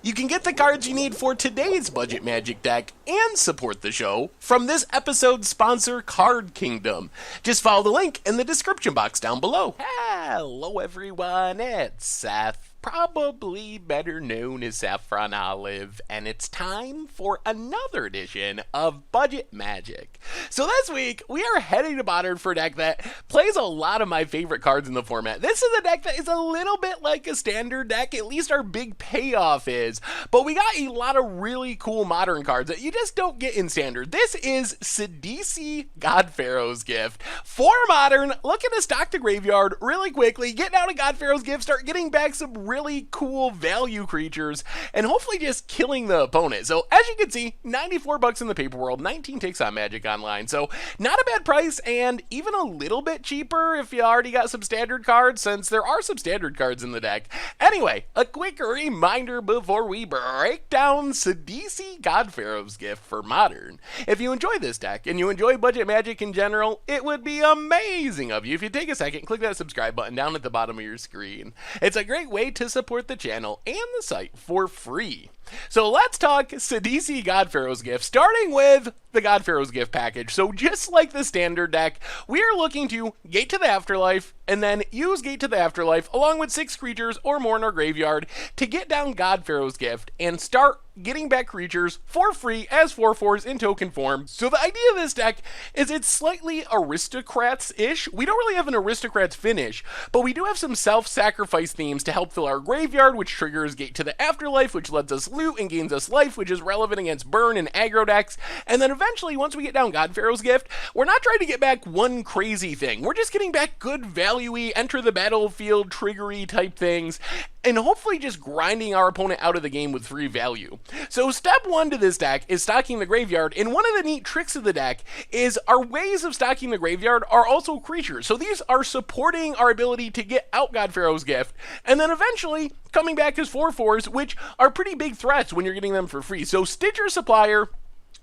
You can get the cards you need for today's Budget Magic deck and support the show from this episode's sponsor, Card Kingdom. Just follow the link in the description box down below. Hello everyone, it's Seth, probably better known as Saffron Olive, and it's time for another edition of Budget Magic. So this week, we are heading to Modern for a deck that plays a lot of my favorite cards in the format. This is a deck that is a little bit like a standard deck, at least our big payoff is, but we got a lot of really cool Modern cards that you just don't get in standard. This is Sidisi, God-Pharaoh's Gift. For Modern, looking to stock the graveyard really quickly, get down to God-Pharaoh's Gift, start getting back some really cool value creatures, and hopefully just killing the opponent. So as you can see, 94 bucks in the paper world, 19 ticks on Magic Online, so not a bad price, and even a little bit cheaper if you already got some standard cards, since there are some standard cards in the deck. Anyway, a quick reminder before we break down Sidisi, God-Pharaoh's Gift for Modern. If you enjoy this deck, and you enjoy Budget Magic in general, it would be amazing of you if you take a second, click that subscribe button down at the bottom of your screen. It's a great way to support the channel and the site for free. So let's talk Sidisi God-Pharaoh's Gift, starting with the God-Pharaoh's Gift package. So just like the standard deck, we are looking to Gate to the Afterlife, and then use Gate to the Afterlife along with 6 creatures or more in our graveyard to get down God-Pharaoh's Gift and start getting back creatures for free as 4/4s in token form. So the idea of this deck is it's slightly Aristocrats-ish. We don't really have an Aristocrats finish, but we do have some self-sacrifice themes to help fill our graveyard, which triggers Gate to the Afterlife, which lets us loot and gains us life, which is relevant against burn and aggro decks. And then eventually, once we get down God-Pharaoh's Gift, we're not trying to get back one crazy thing. We're just getting back good value-y, enter the battlefield, triggery type things, and hopefully just grinding our opponent out of the game with free value. So step 1 to this deck is stocking the graveyard, and one of the neat tricks of the deck is our ways of stocking the graveyard are also creatures. So these are supporting our ability to get out God-Pharaoh's Gift, and then eventually coming back as 4/4s, which are pretty big threats when you're getting them for free. So Stitcher Supplier,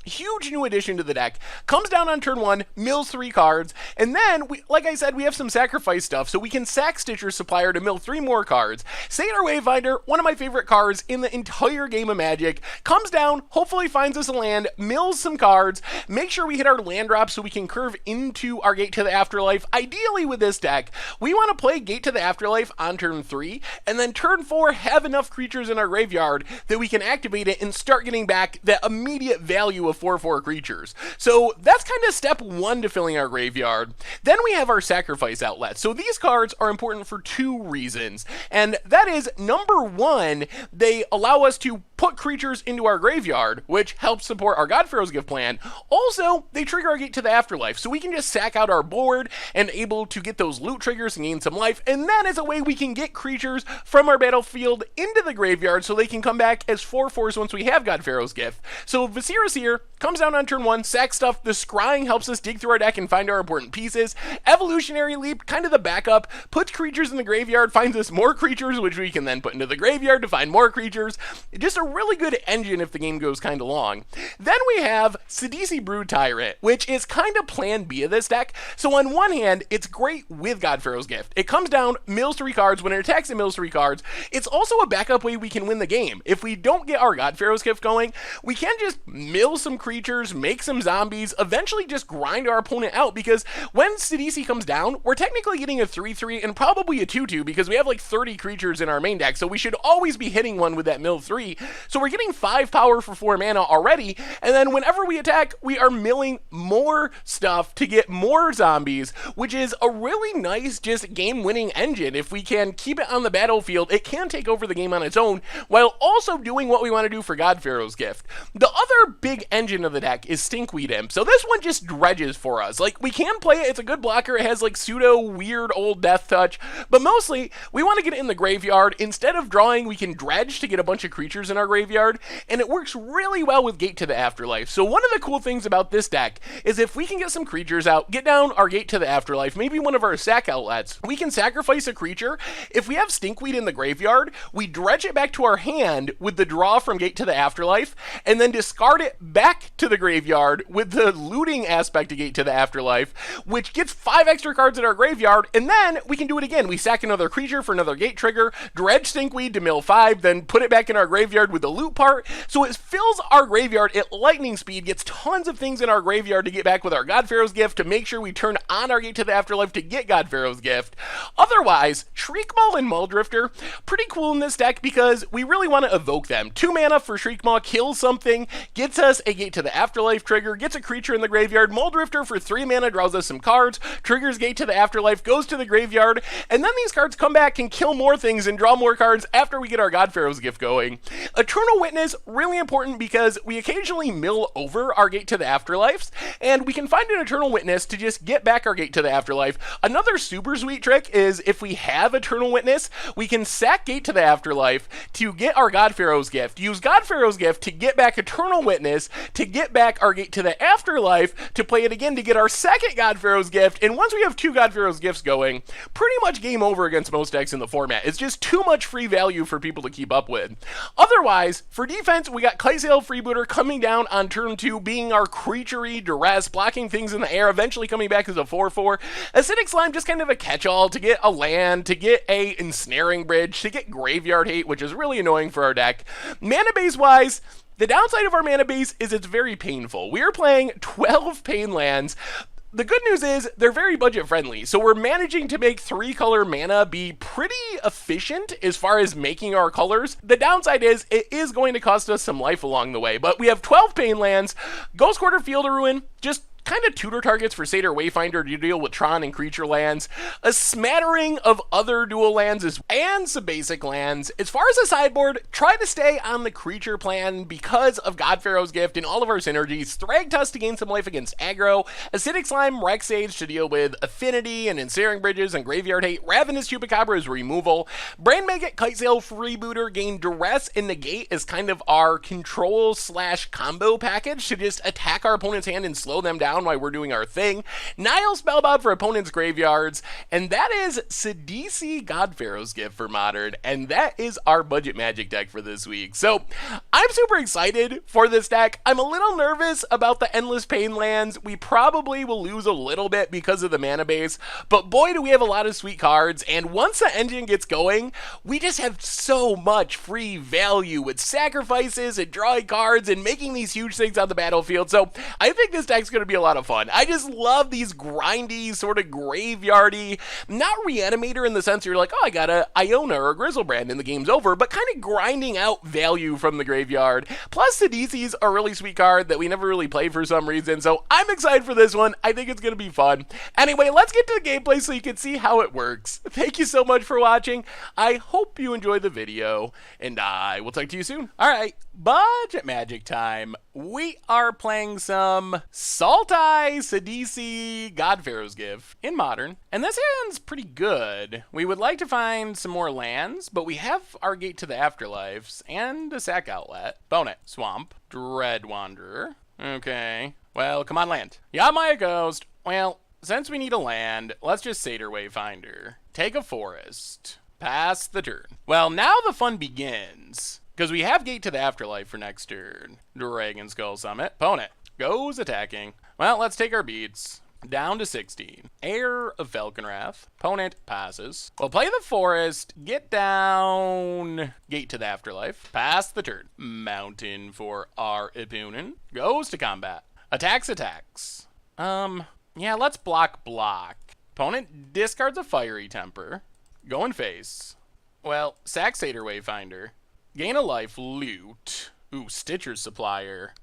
huge new addition to the deck, comes down on turn 1, mills 3 cards, and then, like I said, we have some sacrifice stuff, so we can sack Stitcher Supplier to mill 3 more cards. Satyr Wavebinder, one of my favorite cards in the entire game of Magic, comes down, hopefully finds us a land, mills some cards, make sure we hit our land drop so we can curve into our Gate to the Afterlife. Ideally with this deck, we want to play Gate to the Afterlife on turn 3, and then turn 4 have enough creatures in our graveyard that we can activate it and start getting back that immediate value of 4/4 creatures. So that's kind of step 1 to filling our graveyard. Then we have our sacrifice outlets. So these cards are important for 2 reasons, and that is, number 1, they allow us to put creatures into our graveyard, which helps support our God-Pharaoh's Gift plan. Also, they trigger our Gate to the Afterlife, so we can just sack out our board and able to get those loot triggers and gain some life, and that is a way we can get creatures from our battlefield into the graveyard so they can come back as 4/4s once we have God-Pharaoh's Gift. So Viserys here comes down on turn 1, sack stuff. The scrying helps us dig through our deck and find our important pieces. Evolutionary Leap, kind of the backup, puts creatures in the graveyard, finds us more creatures, which we can then put into the graveyard to find more creatures. Just a really good engine if the game goes kind of long. Then we have Sidisi Brood Tyrant, which is kind of plan B of this deck. So on one hand, it's great with God-Pharaoh's Gift. It comes down, mills 3 cards. When it attacks, it mills 3 cards. It's also a backup way we can win the game. If we don't get our God-Pharaoh's Gift going, we can just mill some creatures, make some zombies, eventually just grind our opponent out, because when Sidisi comes down, we're technically getting a 3/3 and probably a 2/2 because we have like 30 creatures in our main deck, so we should always be hitting one with that mill 3. So we're getting 5 power for 4 mana already, and then whenever we attack, we are milling more stuff to get more zombies, which is a really nice just game-winning engine. If we can keep it on the battlefield, it can take over the game on its own, while also doing what we want to do for God-Pharaoh's Gift. The other big engine of the deck is Stinkweed Imp, so this one just dredges for us. Like, we can play it, it's a good blocker, it has like pseudo weird old death touch, but mostly, we want to get it in the graveyard. Instead of drawing, we can dredge to get a bunch of creatures in our graveyard, and it works really well with Gate to the Afterlife. So one of the cool things about this deck is if we can get some creatures out, get down our Gate to the Afterlife, maybe one of our sack outlets, we can sacrifice a creature. If we have Stinkweed in the graveyard, we dredge it back to our hand with the draw from Gate to the Afterlife, and then discard it back to the graveyard with the looting aspect of Gate to the Afterlife, which gets 5 extra cards in our graveyard, and then we can do it again. We sack another creature for another gate trigger, dredge Stinkweed to mill 5, then put it back in our graveyard with the loot part, so it fills our graveyard at lightning speed, gets tons of things in our graveyard to get back with our God-Pharaoh's Gift to make sure we turn on our Gate to the Afterlife to get God-Pharaoh's Gift. Otherwise, Shriekmaw and Muldrifter, pretty cool in this deck because we really want to evoke them. 2 mana for Shriekmaw, kills something, gets us a Gate to the Afterlife trigger, gets a creature in the graveyard. Muldrifter for 3 mana draws us some cards, triggers Gate to the Afterlife, goes to the graveyard, and then these cards come back and kill more things and draw more cards after we get our God-Pharaoh's Gift going. Eternal Witness, really important because we occasionally mill over our Gate to the Afterlives, and we can find an Eternal Witness to just get back our Gate to the Afterlife. Another super sweet trick is if we have Eternal Witness, we can sack Gate to the Afterlife to get our God-Pharaoh's Gift, use God-Pharaoh's Gift to get back Eternal Witness, to get back our Gate to the Afterlife, to play it again to get our second God-Pharaoh's Gift, and once we have 2 God-Pharaoh's Gifts going, pretty much game over against most decks in the format. It's just too much free value for people to keep up with. Otherwise, for defense, we got Kitesail Freebooter coming down on turn 2, being our creature-y duress, blocking things in the air, eventually coming back as a 4/4. Acidic Slime, just kind of a catch-all to get a land, to get a Ensnaring Bridge, to get Graveyard Hate, which is really annoying for our deck. Mana base-wise, the downside of our mana base is it's very painful. We are playing 12 Pain lands. The good news is they're very budget friendly, so we're managing to make 3-color mana be pretty efficient as far as making our colors. The downside is it is going to cost us some life along the way, but we have 12 Pain lands, Ghost Quarter, Field of Ruin, just kind of tutor targets for Satyr Wayfinder to deal with Tron and creature lands, a smattering of other dual lands and some basic lands. As far as the sideboard, try to stay on the creature plan because of God-Pharaoh's Gift and all of our synergies. Thragtusk to gain some life against aggro, Acidic Slime, Rexage to deal with Affinity and Ensnaring Bridges and Graveyard Hate, Ravenous Chupacabra is removal, Brain Maggot, Kitesail Freebooter gain Duress and Negate as kind of our control/combo package to just attack our opponent's hand and slow them down while we're doing our thing. Nile Spellbound for opponents' graveyards, and that is Sidisi God-Pharaoh's Gift for Modern, and that is our budget Magic deck for this week. So I'm super excited for this deck. I'm a little nervous about the Endless Pain lands. We probably will lose a little bit because of the mana base, but boy do we have a lot of sweet cards, and once the engine gets going, we just have so much free value with sacrifices and drawing cards and making these huge things on the battlefield. So I think this deck's going to be a lot of fun. I just love these grindy, sort of graveyardy, not reanimator in the sense you're like, oh, I got a Iona or a Grizzlebrand and the game's over, but kind of grinding out value from the graveyard. Plus, Sidisi's a really sweet card that we never really played for some reason, so I'm excited for this one. I think it's going to be fun. Anyway, let's get to the gameplay so you can see how it works. Thank you so much for watching. I hope you enjoyed the video, and I will talk to you soon. All right, budget magic time. We are playing some Sultai Sidisi God-Pharaoh's Gift in Modern, and this hand's pretty good. We would like to find some more lands, but we have our Gate to the Afterlives and a sack outlet. Bonnet, Swamp, Dread Wanderer. Okay, well, come on, land. Yamaya Ghost. Well, since we need a land, let's just Satyr Wayfinder. Take a forest. Pass the turn. Well, now the fun begins, because we have Gate to the Afterlife for next turn. Dragon Skull Summit. Opponent goes attacking. Well, let's take our beats. Down to 16. Heir of Falconwrath. Opponent passes. We'll play the forest. Get down. Gate to the Afterlife. Pass the turn. Mountain for our opponent. Goes to combat. Attacks. Yeah, let's block. Opponent discards a Fiery Temper. Go in face. Well, sack Satyr Wayfinder. Gain a life, loot. Ooh, Stitcher's Supplier.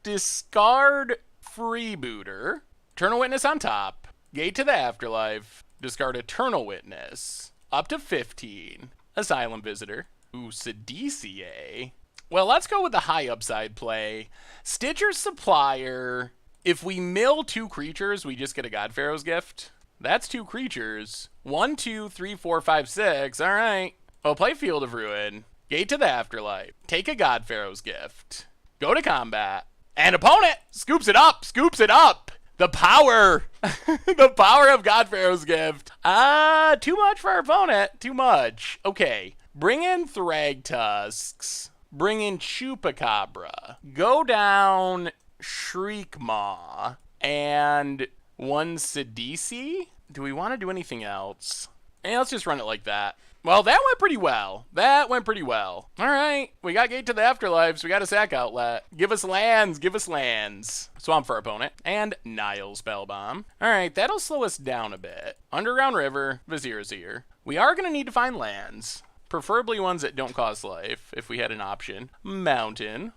Discard Freebooter. Eternal Witness on top. Gate to the Afterlife. Discard Eternal Witness. Up to 15. Asylum Visitor. Ooh, Sidisi, eh? Well, let's go with the high upside play. Stitcher's Supplier. If we mill 2 creatures, we just get a God-Pharaoh's Gift. That's 2 creatures. 1, 2, 3, 4, 5, 6. All right. Well, play Field of Ruin. Gate to the Afterlife. Take a God-Pharaoh's Gift. Go to combat. And opponent scoops it up. The power. The power of God-Pharaoh's Gift. Too much for our opponent. Too much. Okay. Bring in Thragtusks. Bring in Chupacabra. Go down Shriekmaw. And 1 Sidisi. Do we want to do anything else? And let's just run it like that. Well, that went pretty well. That went pretty well. All right, we got Gate to the Afterlife, so we got a sack outlet. Give us lands, give us lands. Swamp for our opponent, and Nile Spellbomb. All right, that'll slow us down a bit. Underground River, Vizier's here. We are going to need to find lands, preferably ones that don't cost life, if we had an option. Mountain.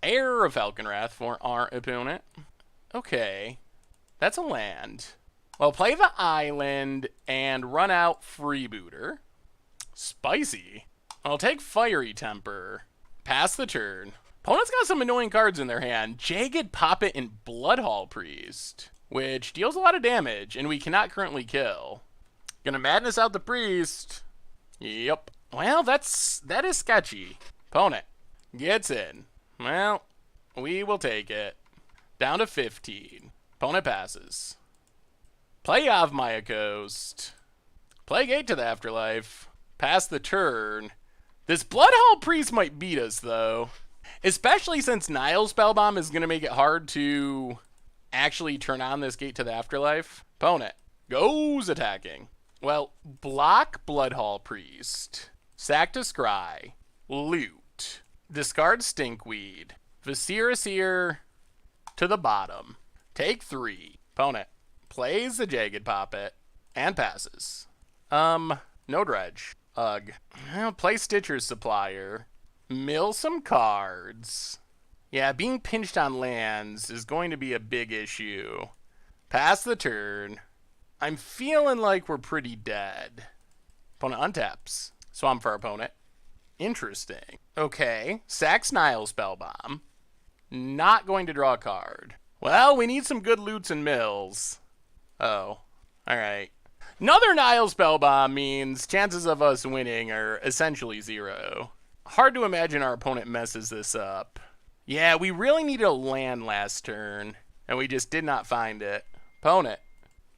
Heir of Falconwrath for our opponent. Okay, that's a land. Well, play the island and run out Freebooter. Spicy. I'll take Fiery Temper. Pass the turn. Opponent's got some annoying cards in their hand. Jagged Poppet and Bloodhall Priest, which deals a lot of damage, and we cannot currently kill. Gonna Madness out the Priest. Yep. Well, that is sketchy. Opponent gets in. Well, we will take it. Down to 15. Opponent passes. Play Avmaya Coast. Play Gate to the Afterlife. Pass the turn. This Bloodhall Priest might beat us, though. Especially since Nile Spellbomb is going to make it hard to actually turn on this Gate to the Afterlife. Opponent goes attacking. Well, block Bloodhall Priest. Sack to Scry. Loot. Discard Stinkweed. Viserys here to the bottom. Take 3. Opponent plays the Jagged Poppet and passes. No dredge. Ugh. Well, play Stitcher's Supplier. Mill some cards. Yeah, being pinched on lands is going to be a big issue. Pass the turn. I'm feeling like we're pretty dead. Opponent untaps. Swamp for our opponent. Interesting. Okay. Sacks Nile Spellbomb. Not going to draw a card. Well, we need some good loots and mills. Oh. Alright. Another Nile Spellbomb means chances of us winning are essentially 0. Hard to imagine our opponent messes this up. Yeah, we really needed a land last turn, and we just did not find it. Opponent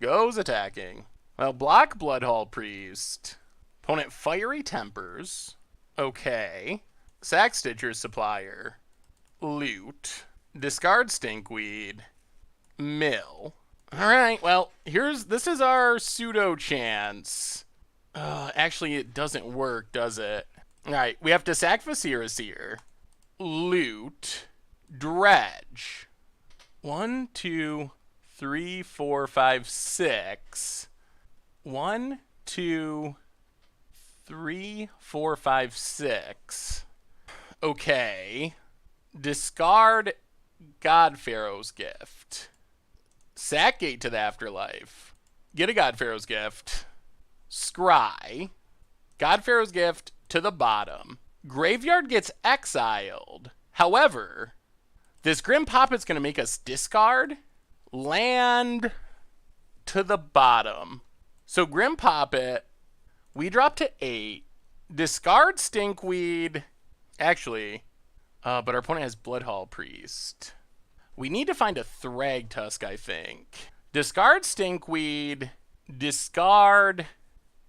goes attacking. Well, block Bloodhall Priest. Opponent Fiery Tempers. Okay. Sack Stitcher's Supplier. Loot. Discard Stinkweed. Mill. Alright, well, this is our pseudo chance. Actually, it doesn't work, does it? Alright, we have to sack Viserys here. Loot. Dredge. 1, 2, 3, 4, 5, 6. 1, 2, 3, 4, 5, 6. Okay. Discard God-Pharaoh's Gift. Sack Gate to the Afterlife. Get a God-Pharaoh's Gift. Scry. God-Pharaoh's Gift to the bottom. Graveyard gets exiled. However, this Grim Poppet's going to make us discard land to the bottom. So Grim Poppet, we drop to 8. Discard Stinkweed. Actually, but our opponent has Bloodhall Priest. We need to find a Thragtusk, I think. Discard Stinkweed. Discard.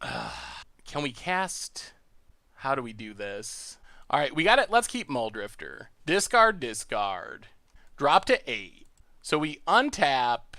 Can we cast? How do we do this? All right, we got it. Let's keep Muldrifter. Discard, discard. Drop to 8. So we untap,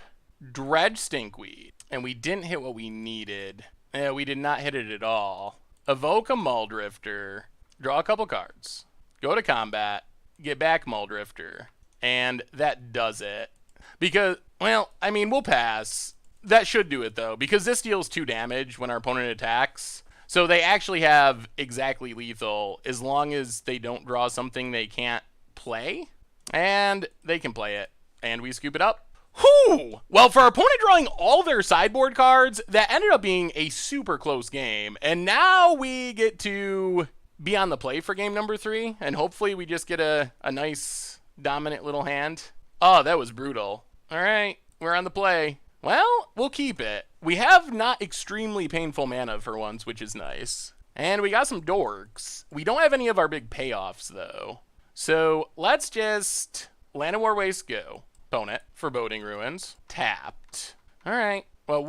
dredge Stinkweed, and we didn't hit what we needed. Yeah, we did not hit it at all. Evoke a Muldrifter. Draw a couple cards. Go to combat. Get back Muldrifter. And that does it. Because, well, I mean, we'll pass. That should do it, though, because this deals 2 damage when our opponent attacks. So they actually have exactly lethal as long as they don't draw something they can't play. And they can play it. And we scoop it up. Whew! Well, for our opponent drawing all their sideboard cards, that ended up being a super close game. And now we get to be on the play for game number 3. And hopefully we just get a nice dominant little hand. Oh, that was brutal. All right, we're on the play. Well, we'll keep it. We have not extremely painful mana for once, which is nice. And we got some dorks. We don't have any of our big payoffs, though. So let's just Land and War Waste go. Opponent, Foreboding Ruins. Tapped. All right. Well,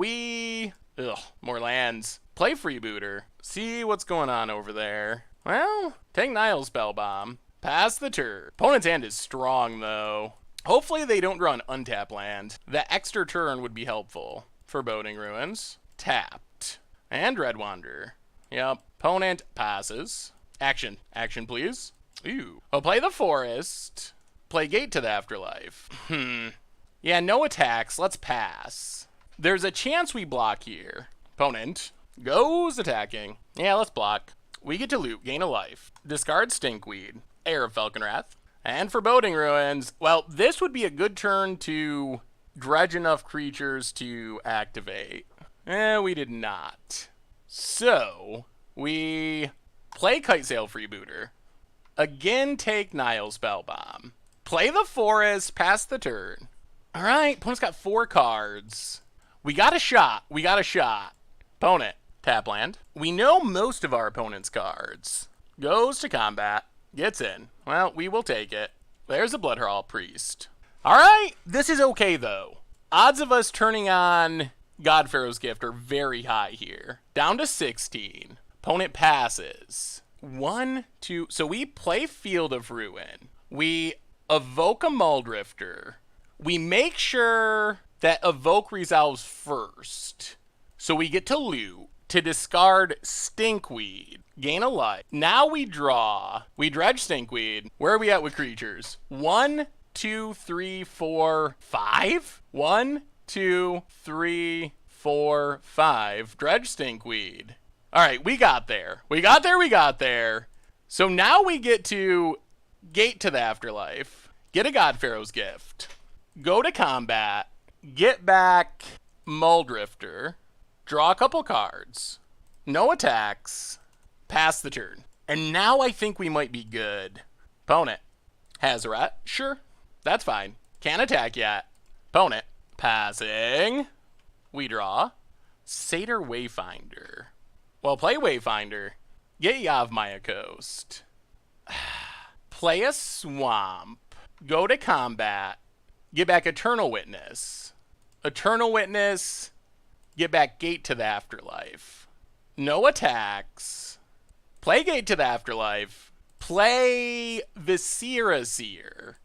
more lands. Play Freebooter. See what's going on over there. Well, take Nile Spellbomb. Pass the turn. Opponent's hand is strong, though. Hopefully they don't draw an untap land. That extra turn would be helpful. Foreboding Ruins. Tapped. And Dread Wanderer. Yep. Opponent passes. Action. Action, please. Ooh. Well, play the Forest. Play Gate to the Afterlife. Yeah, no attacks. Let's pass. There's a chance we block here. Opponent goes attacking. Yeah, let's block. We get to loot. Gain a life. Discard Stinkweed. Heir of Falconwrath. And Foreboding Ruins. Well, this would be a good turn to dredge enough creatures to activate. We did not. So, we play Kite Sail Freebooter. Again, take Nile Spellbomb. Play the Forest, pass the turn. Alright, opponent's got 4 cards. We got a shot. We got a shot. Opponent, tap land. We know most of our opponent's cards. Goes to combat. Gets in. Well, we will take it. There's a Bloodhall Priest. Alright, this is okay though. Odds of us turning on God-Pharaoh's Gift are very high here. Down to 16. Opponent passes. 1, 2. So we play Field of Ruin. We evoke a Muldrifter. We make sure that evoke resolves first. So we get to loot. To discard Stinkweed. Gain a life. Now we draw. We dredge Stinkweed. Where are we at with creatures? 1, 2, 3, 4, 5? 1, 2, 3, 4, 5. Dredge Stinkweed. Alright, we got there. We got there, we got there. So now we get to Gate to the Afterlife. Get a God-Pharaoh's Gift. Go to combat. Get back Muldrifter. Draw a couple cards. No attacks. Pass the turn. And now I think we might be good. Opponent. Hazoret. Sure. That's fine. Can't attack yet. Opponent. Passing. We draw. Satyr Wayfinder. Well, play Wayfinder. Get Yavimaya Coast. Play a Swamp. Go to combat. Get back Eternal Witness. Eternal Witness. Get back Gate to the Afterlife. No attacks. Play Gate to the Afterlife. Play Viscera Seer.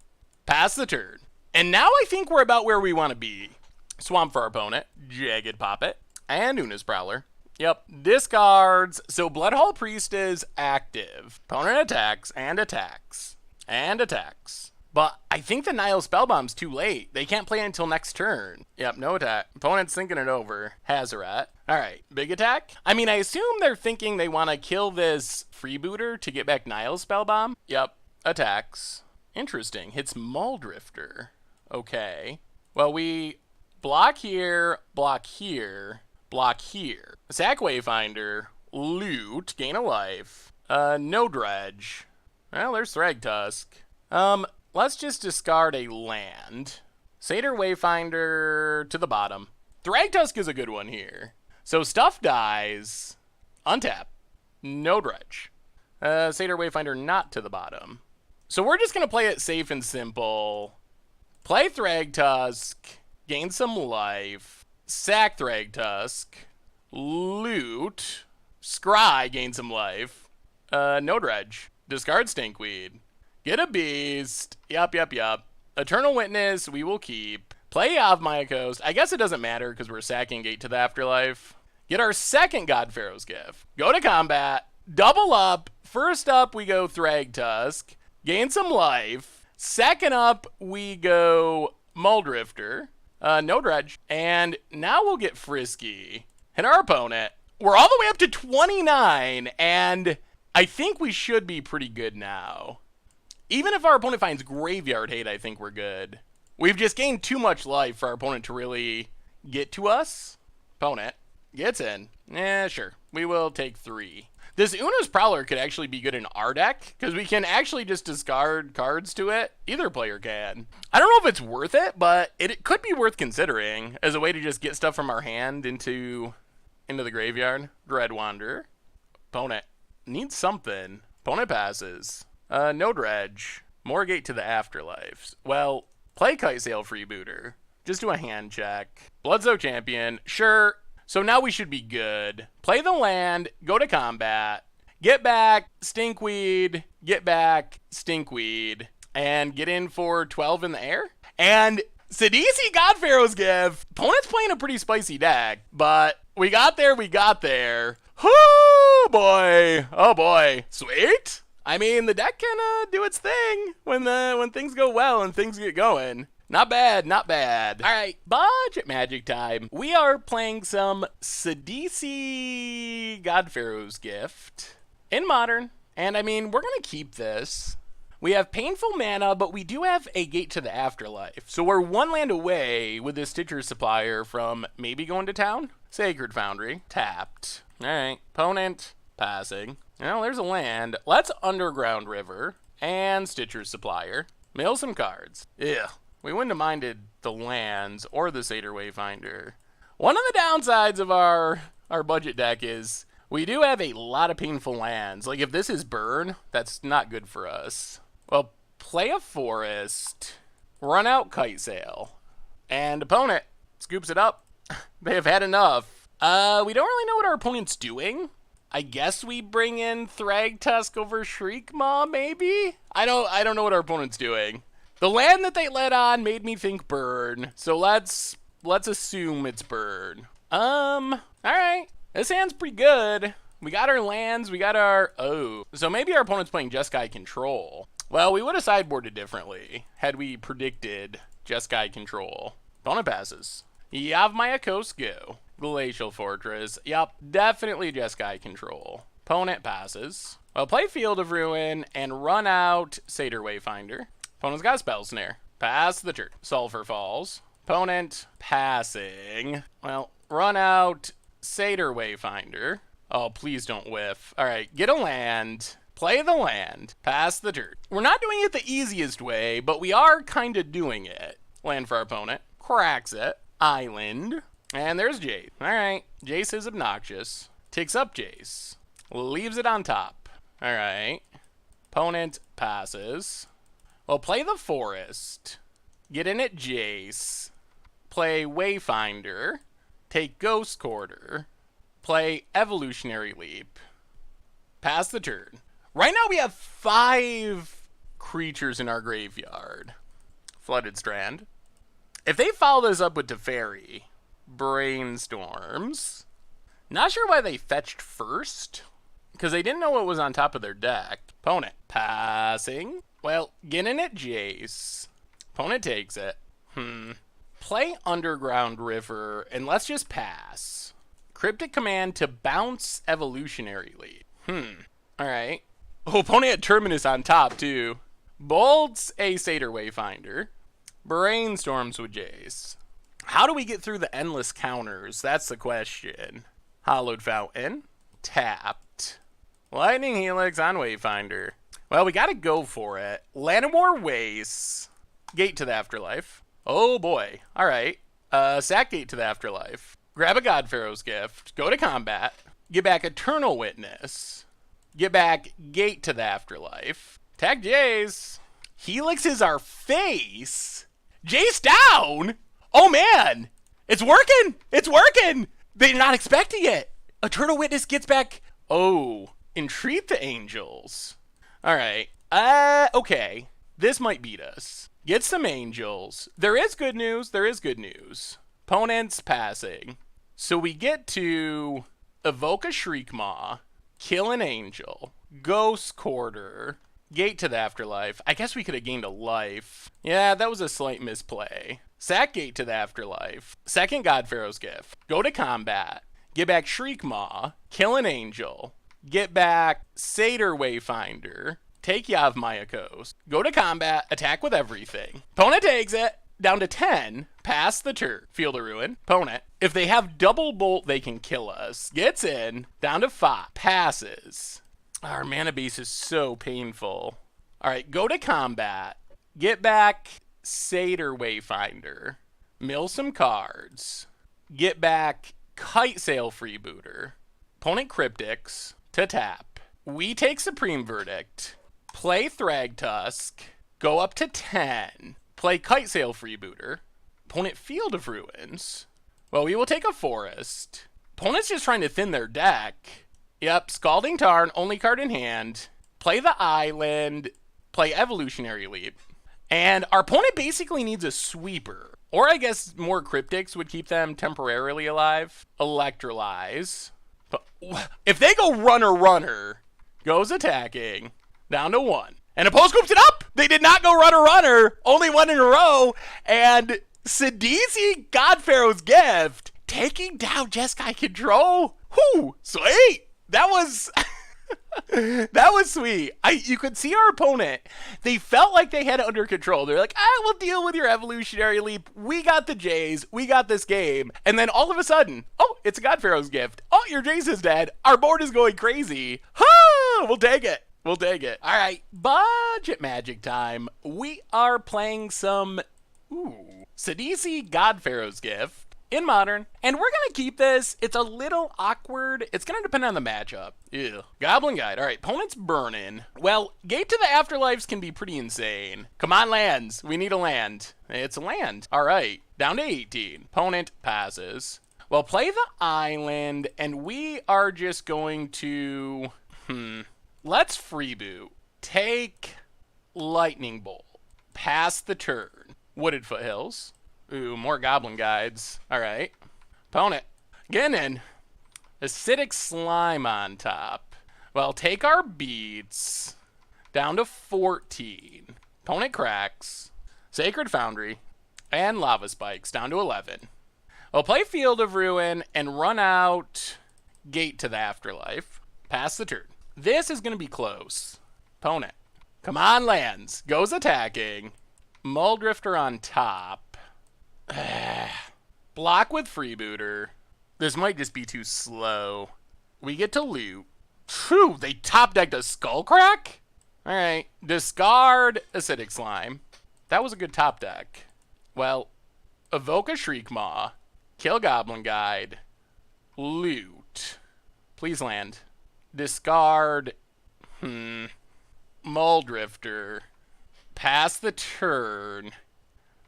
Pass the turn. And now I think we're about where we want to be. Swamp for our opponent. Jagged Poppet. And Una's Prowler. Yep. Discards. So Bloodhall Priest is active. Opponent attacks and attacks. And attacks. But I think the Nile Spellbomb's too late. They can't play until next turn. Yep, no attack. Opponent's thinking it over. Hazoret. Alright, big attack? I mean, I assume they're thinking they want to kill this freebooter to get back Nile Spellbomb. Yep, attacks. Interesting. Hits Muldrifter. Okay. Well, we block here, block here, block here. Sack Wayfinder. Loot. Gain a life. No dredge. Well, there's Thragtusk. Let's just discard a land. Satyr Wayfinder to the bottom. Thragtusk is a good one here. So stuff dies. Untap. No dredge. Satyr Wayfinder not to the bottom. So we're just going to play it safe and simple. Play Thragtusk. Gain some life. Sack Thragtusk. Loot. Scry. Gain some life. No dredge. Discard Stinkweed. Get a beast. Yup. Eternal Witness, we will keep. Play Yavimaya Coast. I guess it doesn't matter because we're sacking Gate to the Afterlife. Get our second God-Pharaoh's Gift. Go to combat. Double up. First up, we go Thragtusk. Gain some life. Second up, we go Muldrifter. No dredge. And now we'll get Frisky. And our opponent. We're all the way up to 29. And I think we should be pretty good now. Even if our opponent finds Graveyard Hate, I think we're good. We've just gained too much life for our opponent to really get to us. Opponent gets in. Sure. We will take 3. This Una's Prowler could actually be good in our deck, because we can actually just discard cards to it. Either player can. I don't know if it's worth it, but it could be worth considering as a way to just get stuff from our hand into the graveyard. Dread Wanderer. Opponent needs something. Opponent passes. No dredge. More Gate to the Afterlife. Well, play Kite Sail Freebooter. Just do a hand check. Bloodsoak Champion. Sure. So now we should be good. Play the land. Go to combat. Get back Stinkweed. Get back Stinkweed. And get in for 12 in the air. And Sidisi God-Pharaoh's Gift. Opponent's playing a pretty spicy deck, but We got there. Whoo, boy. Oh, boy. Sweet. I mean, the deck can do its thing when things go well and things get going. Not bad. All right, budget magic time. We are playing some Sidisi God-Pharaoh's Gift in Modern. And I mean, we're going to keep this. We have Painful Mana, but we do have a Gate to the Afterlife. So we're one land away with this Stitcher Supplier from maybe going to town. Sacred Foundry. Tapped. All right. Opponent. Passing. Well, there's a land. Let's Underground River and Stitcher Supplier. Mill some cards. Ugh. We wouldn't have minded the lands or the Satyr Wayfinder. One of the downsides of our budget deck is we do have a lot of painful lands. Like if this is burn, that's not good for us. Well, play a forest, run out Kite Sail, and opponent scoops it up. They have had enough. We don't really know what our opponent's doing. I guess we bring in Thragtusk over Shriekmaw, maybe? I don't know what our opponent's doing. The land that they let on made me think burn, so let's assume it's burn. Alright. This hand's pretty good. We got our lands, we got our... Oh. So maybe our opponent's playing Jeskai Control. Well, we would have sideboarded differently had we predicted Jeskai Control. Opponent passes. Yavimaya Coast go. Glacial Fortress. Yup, definitely Jeskai Control. Opponent passes. Well, play Field of Ruin and run out Satyr Wayfinder. Opponent's got Spell Snare. Pass the turn. Sulfur Falls. Opponent passing. Well, run out Satyr Wayfinder. Oh, please don't whiff. All right, get a land. Play the land. Pass the turn. We're not doing it the easiest way, but we are kind of doing it. Land for our opponent. Cracks it. Island. And there's Jace. All right, Jace is obnoxious. Takes up Jace. Leaves it on top. All right. Opponent passes. Well, play the forest, get in at Jace, play Wayfinder, take Ghost Quarter, play Evolutionary Leap, pass the turn. Right now we have 5 creatures in our graveyard. Flooded Strand. If they follow this up with Teferi, Brainstorms. Not sure why they fetched first, because they didn't know what was on top of their deck. Opponent passing. Well, get in at Jace. Opponent takes it. Play Underground River, and let's just pass. Cryptic Command to bounce Evolutionary Leap. Alright. Oh, opponent had Terminus on top, too. Bolts a Satyr Wayfinder. Brainstorms with Jace. How do we get through the endless counters? That's the question. Hollowed Fountain. Tapped. Lightning Helix on Wayfinder. Well, we gotta go for it. Llanowar Waste. Gate to the Afterlife. Oh boy. Alright. Sack Gate to the Afterlife. Grab a God-Pharaoh's Gift. Go to combat. Get back Eternal Witness. Get back Gate to the Afterlife. Attack Jace. Helix is our face. Jace down! Oh man! It's working! It's working! They're not expecting it! Eternal Witness gets back... Oh. Entreat the Angels. Alright. Okay. This might beat us. Get some Angels. There is good news. Opponent's passing. So we get to evoke a Shriekmaw, kill an Angel, Ghost Quarter, Gate to the Afterlife. I guess we could have gained a life. Yeah, that was a slight misplay. Sack Gate to the Afterlife. Second God-Pharaoh's Gift. Go to combat. Get back Shriekmaw, kill an Angel, get back Satyr Wayfinder, take Yavimaya Coast, go to combat, attack with everything. Opponent takes it, down to 10, pass the turn, Field of Ruin. Opponent, if they have double bolt, they can kill us. Gets in, down to 5, passes. Our mana base is so painful. Alright, go to combat, get back Satyr Wayfinder, mill some cards, get back Kite Sail Freebooter, opponent Cryptics, to tap. We take Supreme Verdict, play Thragtusk, go up to 10, play Kite Sail Freebooter, opponent Field of Ruins. Well, we will take a Forest. Opponent's just trying to thin their deck. Yep, Scalding Tarn, only card in hand. Play the Island, play Evolutionary Leap. And our opponent basically needs a sweeper. Or I guess more cryptics would keep them temporarily alive. Electrolyze. But if they go runner, goes attacking, down to 1. And opposed scoops it up! They did not go runner, only 1 in a row. And Sidisi, God-Pharaoh's gift, taking down Jeskai Control. Whew, sweet! That was... that was sweet. You could see our opponent. They felt like they had it under control. They're like, we'll deal with your evolutionary leap. We got the Jays. We got this game. And then all of a sudden, it's a God-Pharaoh's gift. Oh, your Jays is dead. Our board is going crazy. We'll take it. We'll take it. All right, budget magic time. We are playing some Sidisi God-Pharaoh's gift in Modern, and we're going to keep this. It's a little awkward. It's going to depend on the matchup. Ew. Goblin Guide. All right, opponent's burning. Well, Gate to the Afterlives can be pretty insane. Come on, lands. We need a land. It's a land. All right, down to 18. Opponent passes. Well, play the island, and we are just going to... Let's freeboot. Take Lightning Bolt. Pass the turn. Wooded Foothills. Ooh, more Goblin Guides. All right. Opponent. Getting in. Acidic Slime on top. Well, take our beats. Down to 14. Opponent cracks. Sacred Foundry. And Lava Spikes. Down to 11. Well, play Field of Ruin and run out Gate to the Afterlife. Pass the turn. This is going to be close. Opponent. Come on, lands. Goes attacking. Muldrifter on top. Block with Freebooter. This might just be too slow. We get to loot. Phew, they top decked a Skullcrack? Alright. Discard Acidic Slime. That was a good top deck. Well, evoke a Shriekmaw. Kill Goblin Guide. Loot. Please land. Discard. Muldrifter. Pass the turn.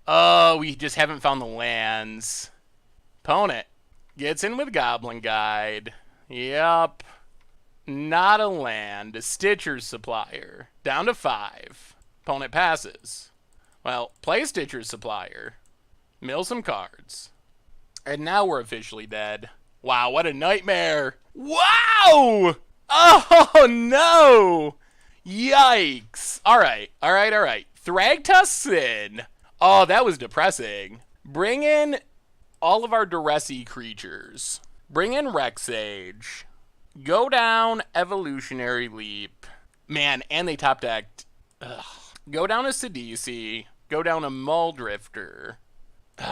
Oh, we just haven't found the lands. Opponent gets in with Goblin Guide. Yup. Not a land. A Stitcher's Supplier. Down to 5. Opponent passes. Well, play Stitcher's Supplier. Mill some cards. And now we're officially dead. Wow, what a nightmare. Wow! Oh, no! Yikes. All right. Thragtusk Sin. Oh, that was depressing. Bring in all of our Duressy creatures. Bring in Rexage. Go down Evolutionary Leap. Man, and they top decked. Go down a Sidisi. Go down a Muldrifter.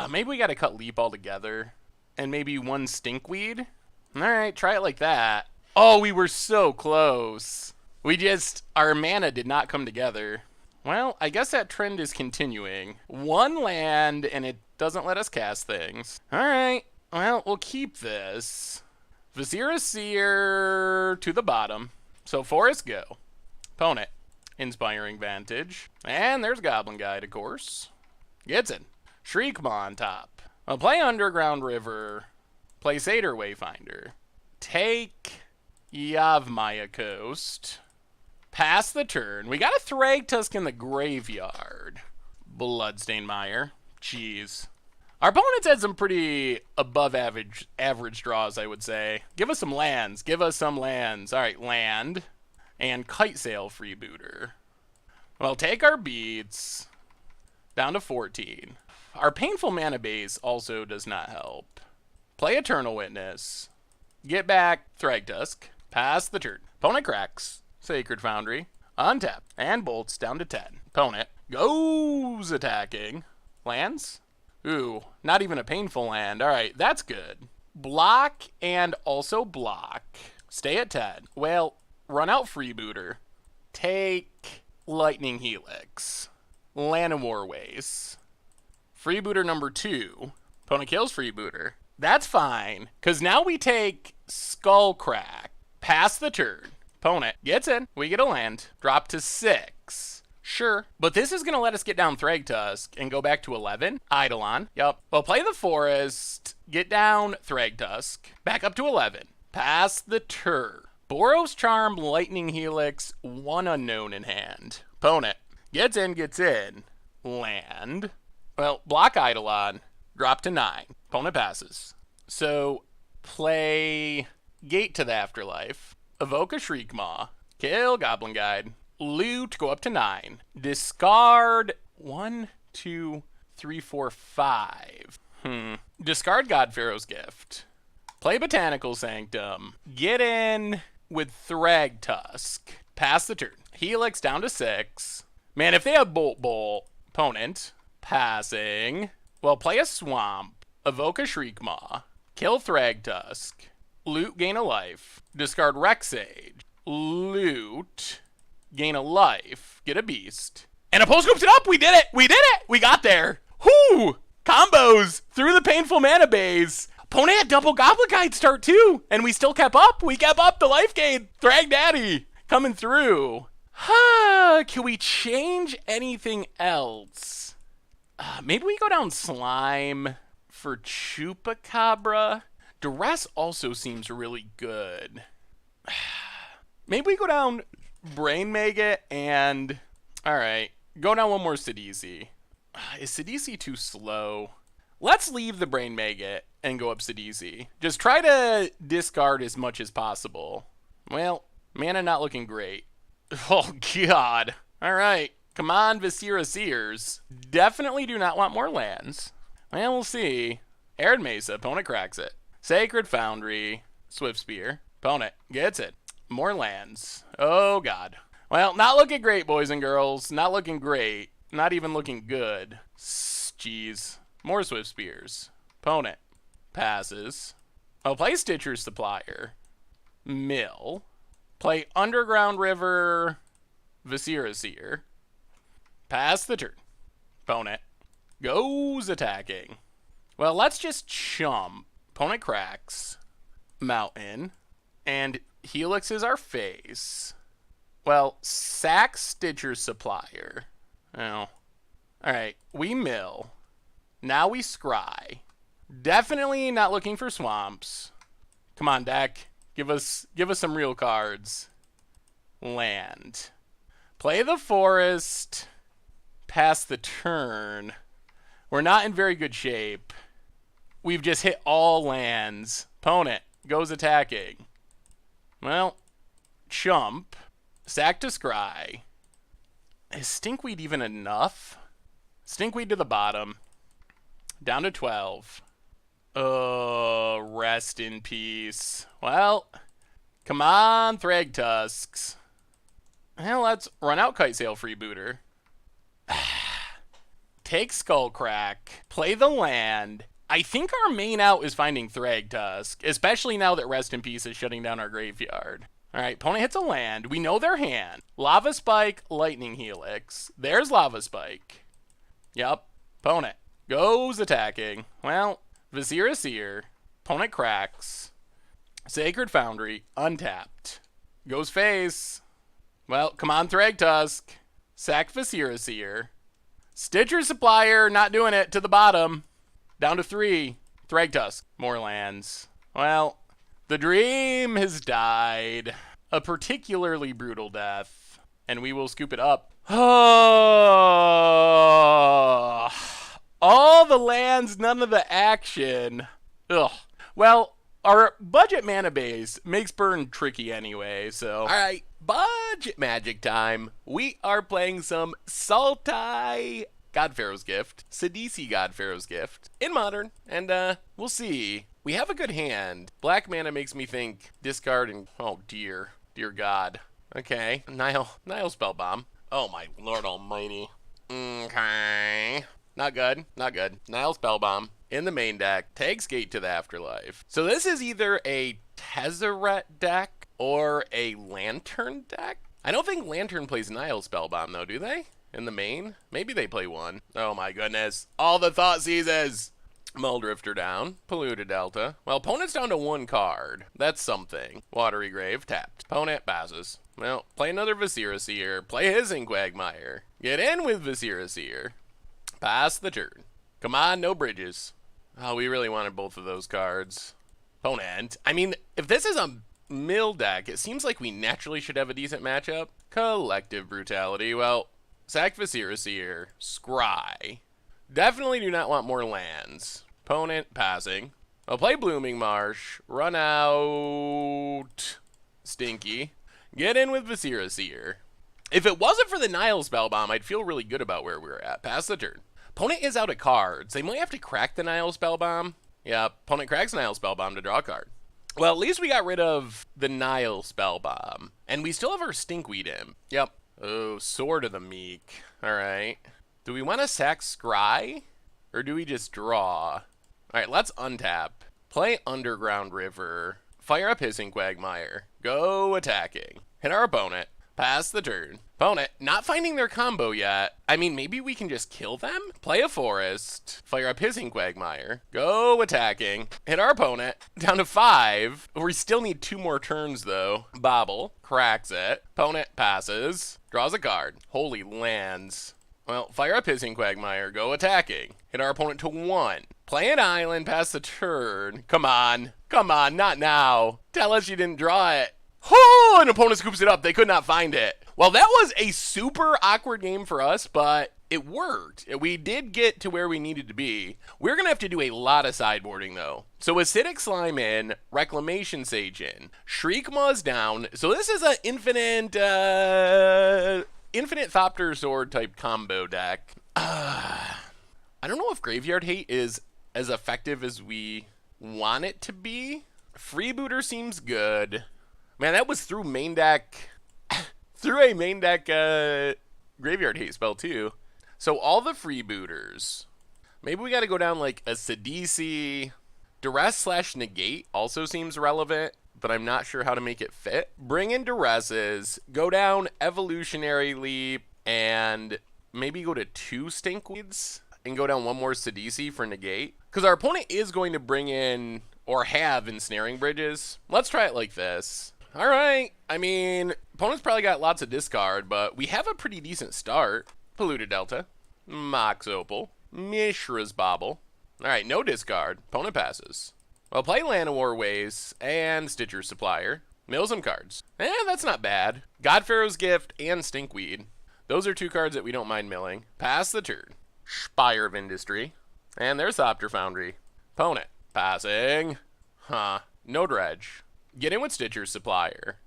Maybe we gotta cut Leap altogether. And maybe 1 Stinkweed? Alright, try it like that. Oh, we were so close. Our mana did not come together. Well, I guess that trend is continuing. 1 land, and it doesn't let us cast things. Alright, well, we'll keep this. Vizira Seer to the bottom. So Forest go. Opponent. Inspiring Vantage. And there's Goblin Guide, of course. Gets in. Shriekmaw on top. I'll play Underground River. Play Satyr Wayfinder. Take Yavimaya Coast. Pass the turn. We got a Thragtusk in the graveyard. Bloodstained Mire. Jeez. Our opponents had some pretty above average draws, I would say. Give us some lands. All right, land. And Kite Sail Freebooter. Well, take our beats. Down to 14. Our Painful Mana base also does not help. Play Eternal Witness. Get back Thragtusk. Pass the turn. Opponent cracks. Sacred Foundry. Untap. And bolts down to 10. Opponent goes attacking. Lands? Ooh, not even a painful land. All right, that's good. Block and also block. Stay at 10. Well, run out Freebooter. Take Lightning Helix. Llanowar Waste. Freebooter number 2. Opponent kills Freebooter. That's fine, because now we take Skullcrack. Pass the turn. Opponent gets in. We get a land. Drop to 6. Sure. But this is going to let us get down Thragtusk and go back to 11. Eidolon. Yup. Well, play the Forest. Get down Thragtusk. Back up to 11. Pass the turn. Boros Charm, Lightning Helix, 1 unknown in hand. Opponent gets in. Land. Well, block Eidolon, drop to 9. Opponent passes. So, play Gate to the Afterlife, evoke a Shriekmaw, kill Goblin Guide, loot, go up to 9, discard 1, 2, 3, 4, 5. Discard God-Pharaoh's Gift. Play Botanical Sanctum. Get in with Thragtusk. Pass the turn. Helix down to 6. Man, if they have Bolt Bolt, opponent, passing. Well, play a Swamp. Evoke a Shriekmaw. Kill Thragtusk. Loot, gain a life. Discard Rexage. Loot. Gain a life. Get a beast. And Opposed scoops it up! We did it! We did it! We got there! Whoo! Combos through the painful mana base. Opponent had double Goblin Guide start too, and we still kept up. We kept up the life gain. Thrag Daddy coming through. Can we change anything else? Maybe we go down Slime for Chupacabra. Duress also seems really good. Maybe we go down Brain Maggot and... Alright, go down one more Sidisi. Is Sidisi too slow? Let's leave the Brain Maggot and go up Sidisi. Just try to discard as much as possible. Well, mana not looking great. Oh, God. Alright, come on, Viscera Seers. Definitely do not want more lands. Well, we'll see. Arid Mesa, opponent cracks it. Sacred Foundry, Swift Spear. Opponent gets it. More lands. Oh, God. Well, not looking great, boys and girls. Not looking great. Not even looking good. Jeez. More Swift Spears. Opponent passes. Oh, play Stitcher's Supplier. Mill. Play Underground River. Viscera Seer. Pass the turn. Opponent goes attacking. Well, let's just chump. Opponent cracks. Mountain. And Helix is our face. Well, sack Stitcher's Supplier. Oh. Alright, we mill. Now we scry. Definitely not looking for swamps. Come on, deck. Give us some real cards. Land. Play the forest. Pass the turn. We're not in very good shape. We've just hit all lands. Opponent goes attacking. Well, chump. Sack to scry. Is Stinkweed even enough? Stinkweed to the bottom. Down to 12. Oh, rest in peace. Well, come on, Thragtusks. Well, let's run out Kite Sail Freebooter. Take Skullcrack. Play the land. I think our main out is finding Thragtusk, especially now that Rest in Peace is shutting down our graveyard. Alright, opponent hits a land. We know their hand. Lava Spike, Lightning Helix. There's Lava Spike. Yep. Opponent goes attacking. Well, Viscera Seer. Opponent cracks. Sacred Foundry, untapped. Goes face. Well, come on, Thragtusk. Sack Viscera Seer. Stitcher Supplier, not doing it, to the bottom. Down to 3. Thragtusk. More lands. Well, the dream has died. A particularly brutal death. And we will scoop it up. Oh, all the lands, none of the action. Ugh. Well, our budget mana base makes burn tricky anyway, so. Alright, budget magic time. We are playing some Sultai God-Pharaoh's Gift, Sidisi God-Pharaoh's Gift, in Modern, and we'll see. We have a good hand. Black mana makes me think discard and, oh dear God. Okay, Nile Spellbomb. Oh my lord almighty. Okay. Not good. Nile Spellbomb in the main deck. Takes Gate to the Afterlife. So this is either a Tezzeret deck or a Lantern deck. I don't think Lantern plays Nile Spellbomb though, do they? In the main? Maybe they play one. Oh my goodness. All the thought seizes. Muldrifter down. Polluted Delta. Well, opponent's down to 1 card. That's something. Watery Grave tapped. Opponent passes. Well, play another Viscera Seer. Play his Quagmire. Get in with Viscera Seer. Pass the turn. Come on, no bridges. Oh, we really wanted both of those cards. Opponent. I mean, if this is a mill deck, it seems like we naturally should have a decent matchup. Collective Brutality. Well, sack Viscera Seer. Scry. Definitely do not want more lands. Opponent passing. I'll play Blooming Marsh. Run out Stinky. Get in with Viscera Seer. If it wasn't for the Nile Spellbomb, I'd feel really good about where we were at. Pass the turn. Opponent is out of cards. They might have to crack the Nile Spellbomb. Yeah, opponent cracks Nile Spellbomb to draw a card. Well, at least we got rid of the Nile Spellbomb. And we still have our Stinkweed in. Yep. Oh, Sword of the Meek. Alright. Do we want to sack Scry? Or do we just draw? Alright, let's untap. Play Underground River. Fire up Hissing Quagmire. Go attacking. Hit our opponent. Pass the turn. Opponent, not finding their combo yet. I mean, maybe we can just kill them? Play a forest. Fire up Hissing Quagmire. Go attacking. Hit our opponent. Down to 5. We still need 2 more turns, though. Bobble. Cracks it. Opponent passes. Draws a card. Holy lands. Well, fire up Hissing Quagmire. Go attacking. Hit our opponent to 1. Play an island. Pass the turn. Come on. Come on. Not now. Tell us you didn't draw it. Oh, an opponent scoops it up. They could not find it. Well, that was a super awkward game for us, but it worked. We did get to where we needed to be. We're going to have to do a lot of sideboarding, though. So Acidic Slime in, Reclamation Sage in, Shriekmaw's down. So this is an infinite Thopter Sword type combo deck. I don't know if Graveyard Hate is as effective as we want it to be. Freebooter seems good. Man, that was through main deck, through a main deck Graveyard Hate spell too. So all the freebooters, maybe we got to go down like a Sidisi. Duress/Negate also seems relevant, but I'm not sure how to make it fit. Bring in Duresses, go down Evolutionary Leap, and maybe go to 2 Stinkweeds, and go down 1 more Sidisi for Negate. Because our opponent is going to bring in, or have, Ensnaring Bridges. Let's try it like this. Alright, I mean, opponent's probably got lots of discard, but we have a pretty decent start. Polluted Delta, Mox Opal, Mishra's Bobble. Alright, no discard. Opponent passes. Well, play Llanowar Ways and Stitcher's Supplier. Mill some cards. That's not bad. God-Pharaoh's Gift and Stinkweed. Those are 2 cards that we don't mind milling. Pass the turn. Spire of Industry. And there's Thopter Foundry. Opponent. Passing. No dredge. Get in with Stitcher's Supplier.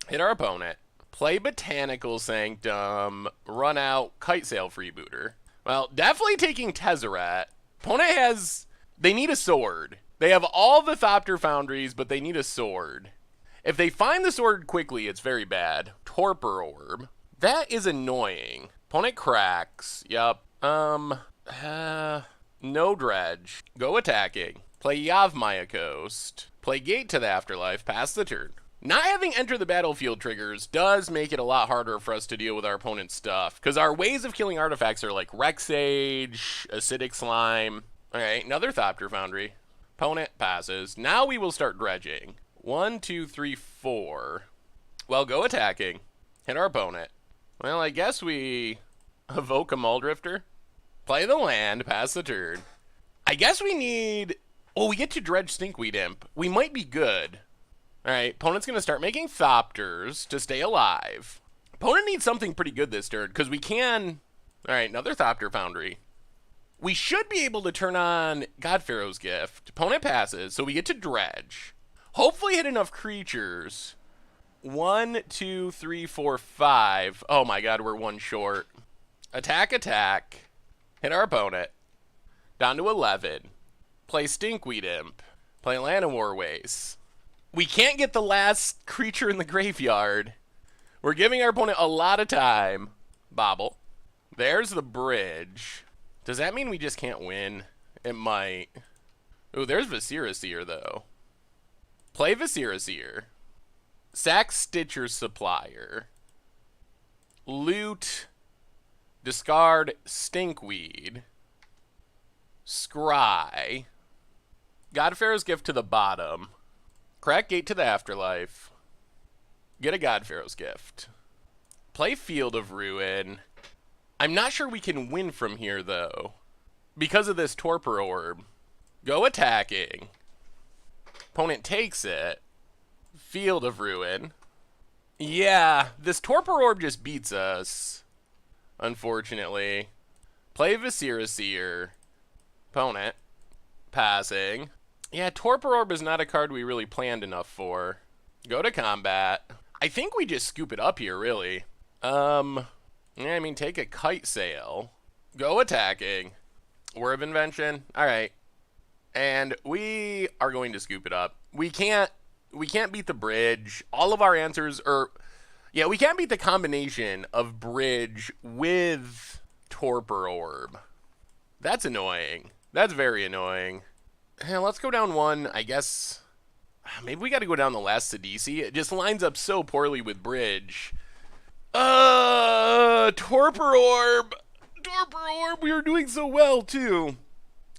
Hit our opponent. Play Botanical Sanctum. Run out Kite Sail Freebooter. Well, definitely taking Tezzeret. Opponent has... They need a sword. They have all the Thopter Foundries, but they need a sword. If they find the sword quickly, it's very bad. Torpor Orb. That is annoying. Opponent cracks. Yup. No dredge. Go attacking. Play Yavimaya Coast. Play Gate to the Afterlife. Pass the turn. Not having Enter the Battlefield triggers does make it a lot harder for us to deal with our opponent's stuff, because our ways of killing artifacts are like Rex Sage, Acidic Slime. Alright, another Thopter Foundry. Opponent passes. Now we will start dredging. 1, 2, 3, 4. Well, go attacking. Hit our opponent. Well, I guess we evoke a Muldrifter. Play the land. Pass the turn. I guess we need... Oh, we get to dredge Stinkweed Imp. We might be good. Alright, opponent's going to start making Thopters to stay alive. Opponent needs something pretty good this turn, because we can... Alright, another Thopter Foundry. We should be able to turn on God-Pharaoh's Gift. Opponent passes, so we get to dredge. Hopefully hit enough creatures. 1, 2, 3, 4, 5. Oh my god, we're 1 short. Attack, attack. Hit our opponent. Down to 11. Play Stinkweed Imp. Play Llanowar Ways. We can't get the last creature in the graveyard. We're giving our opponent a lot of time. Bobble. There's the bridge. Does that mean we just can't win? It might. Ooh, there's Viscera Seer, though. Play Viscera Seer. Sack Stitcher's Supplier. Loot. Discard Stinkweed. Scry. God-Pharaoh's Gift to the bottom. Crack Gate to the Afterlife. Get a God-Pharaoh's Gift. Play Field of Ruin. I'm not sure we can win from here, though, because of this Torpor Orb. Go attacking. Opponent takes it. Field of Ruin. Yeah, this Torpor Orb just beats us, unfortunately. Play Viscera. Opponent. Passing. Yeah, Torpor Orb is not a card we really planned enough for. Go to combat. I think we just scoop it up here, really. Yeah, I mean, take a Kite Sail. Go attacking. War of Invention. All right. And we are going to scoop it up. We can't beat the bridge. All of our answers are... Yeah, we can't beat the combination of bridge with Torpor Orb. That's annoying. That's very annoying. Let's go down one, I guess. Maybe we got to go down the last Sidisi. It just lines up so poorly with bridge. Torpor Orb. Torpor Orb, we were doing so well, too.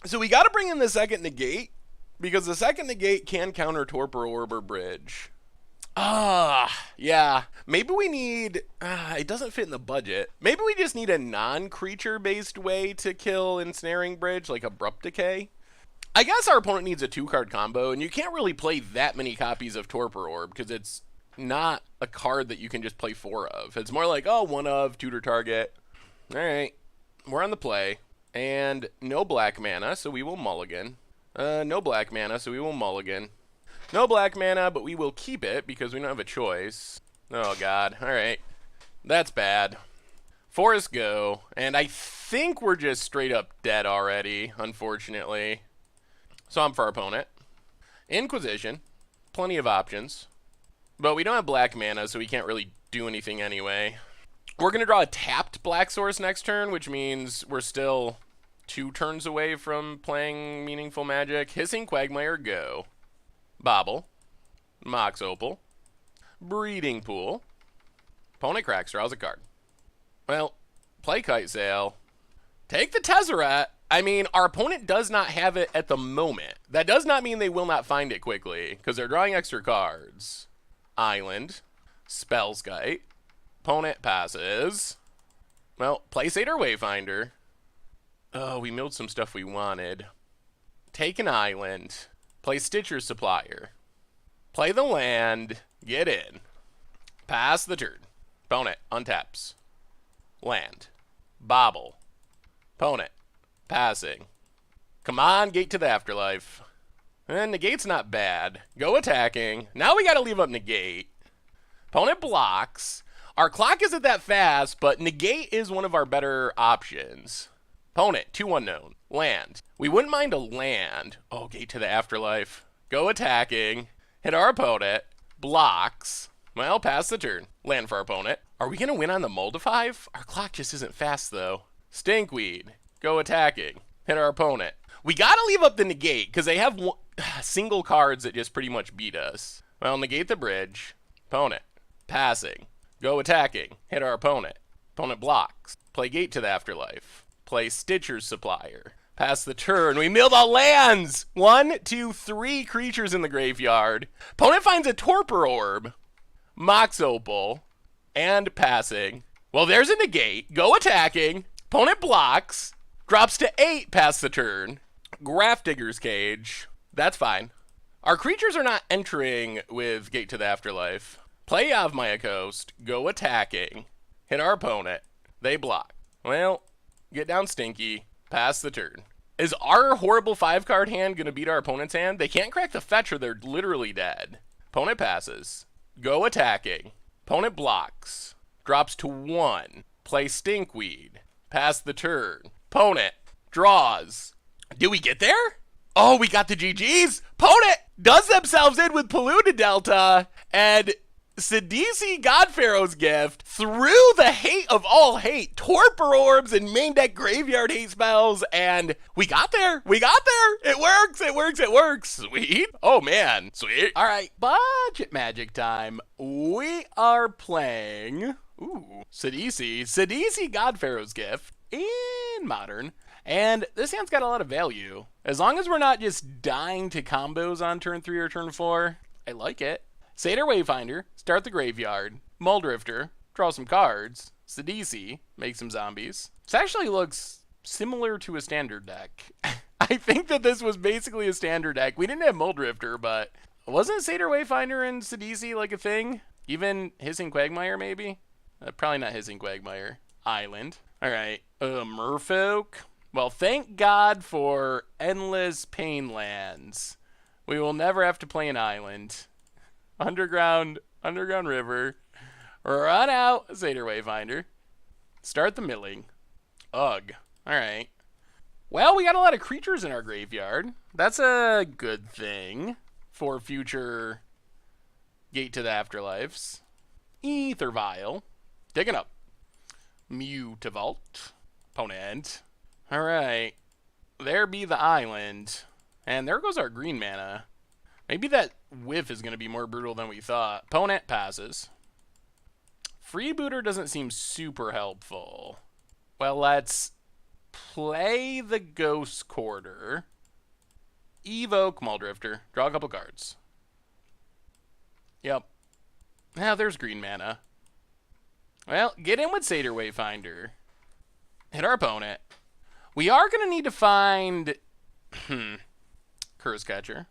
So we got to bring in the second negate, because the second negate can counter Torpor Orb or bridge. Yeah. Maybe we need... it doesn't fit in the budget. Maybe we just need a non-creature-based way to kill Ensnaring Bridge, like Abrupt Decay. I guess our opponent needs a 2-card combo, and you can't really play that many copies of Torpor Orb, because it's not a card that you can just play 4 of. It's more like, oh, 1 of, tutor target. Alright. We're on the play. And no black mana, so we will mulligan. No black mana, so we will mulligan. No black mana, but we will keep it because we don't have a choice. Oh, God. All right. That's bad. Forest go. And I think we're just straight up dead already, unfortunately. So I'm for our opponent. Inquisition. Plenty of options. But we don't have black mana, so we can't really do anything anyway. We're going to draw a tapped black source next turn, which means we're still 2 turns away from playing meaningful Magic. Hissing Quagmire, go. Bobble. Mox Opal. Breeding Pool. Opponent cracks, draws a card. Well, play Kite Sail. Take the Tezzeret. I mean, our opponent does not have it at the moment. That does not mean they will not find it quickly, because they're drawing extra cards. Island. Spellskite. Opponent passes. Well, play Satyr Wayfinder. Oh, we milled some stuff we wanted. Take an island. Play Stitcher's Supplier. Play the land. Get in. Pass the turn. Opponent untaps. Land. Bobble. Opponent. Passing. Come on, Gate to the Afterlife. And Negate's not bad. Go attacking. Now we gotta leave up Negate. Opponent blocks. Our clock isn't that fast, but Negate is one of our better options. Opponent, 2 unknown. Land. We wouldn't mind a land. Oh, Gate to the Afterlife. Go attacking. Hit our opponent. Blocks. Well, pass the turn. Land for our opponent. Are we going to win on the Moldify? Our clock just isn't fast, though. Stinkweed. Go attacking. Hit our opponent. We got to leave up the Negate, because they have single cards that just pretty much beat us. Well, negate the bridge. Opponent. Passing. Go attacking. Hit our opponent. Opponent blocks. Play Gate to the Afterlife. Play Stitcher's Supplier. Pass the turn. We milled all lands! 1, 2, 3 creatures in the graveyard. Opponent finds a Torpor Orb. Mox Opal. And passing. Well, there's a negate. Go attacking. Opponent blocks. Drops to 8 past the turn. Graph Digger's Cage. That's fine. Our creatures are not entering with Gate to the Afterlife. Play Yavimaya Coast. Go attacking. Hit our opponent. They block. Well, get down Stinky. Pass the turn. Is our horrible 5-card hand going to beat our opponent's hand? They can't crack the fetch or they're literally dead. Opponent passes. Go attacking. Opponent blocks. Drops to 1. Play Stinkweed. Pass the turn. Opponent draws. Do we get there? Oh, we got the GGs. Opponent does themselves in with Polluted Delta, and Sidisi God-Pharaoh's gift through the hate of all hate, Torpor Orbs and main deck graveyard hate spells, and we got there. We got there. It works. It works. It works. Sweet. Oh, man. Sweet. All right. Budget Magic time. We are playing... Ooh. Sidisi God-Pharaoh's gift in Modern. And this hand's got a lot of value. As long as we're not just dying to combos on turn 3 or turn 4, I like it. Satyr Wayfinder, start the graveyard. Muldrifter, draw some cards. Sidisi, make some zombies. This actually looks similar to a standard deck. I think that this was basically a standard deck. We didn't have Muldrifter, but wasn't Satyr Wayfinder and Sidisi like a thing? Even Hissing Quagmire, maybe? Probably not Hissing Quagmire. Island. All right. Merfolk. Well, thank God for endless painlands. We will never have to play an island. Underground river. Run out, Zeta Wayfinder. Start the milling. Ugh. Alright. Well, we got a lot of creatures in our graveyard. That's a good thing for future Gate to the Afterlives. Ether Vial. Digging up. Mutavault. Opponent. Alright. There be the island. And there goes our green mana. Maybe that whiff is going to be more brutal than we thought. Opponent passes. Freebooter doesn't seem super helpful. Well, let's play the Ghost Quarter. Evoke Muldrifter. Draw a couple cards. Yep. Now there's green mana. Well, get in with Satyr Wayfinder. Hit our opponent. We are going to need to find... Curse Catcher.